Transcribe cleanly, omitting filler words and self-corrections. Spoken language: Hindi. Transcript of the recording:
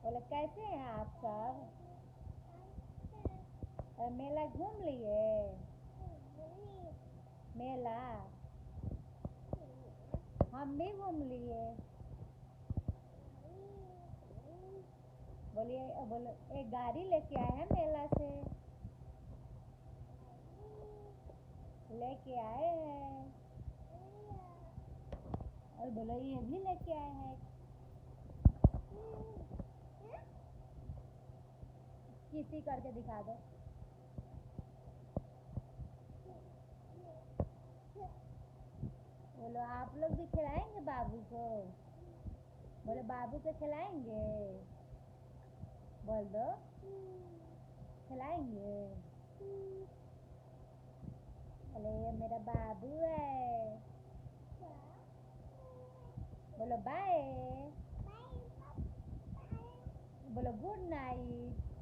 बोले कैसे हैं आप सब? मेला घूम लिए? मेला हम भी घूम लिए। बोलिए बोलो, एक गाड़ी लेके आए हैं मेला से। लेके आए हैं। और बोलो ये भी लेके आए हैं। किसी करके दिखा दो। बोलो आप लोग भी खिलाएंगे बाबू को? बोलो बाबू को खिलाएंगे? बोल दो। खिलाएंगे? बोले ये मेरा बाबू है। बोलो बाय। बोलो गुड नाइट।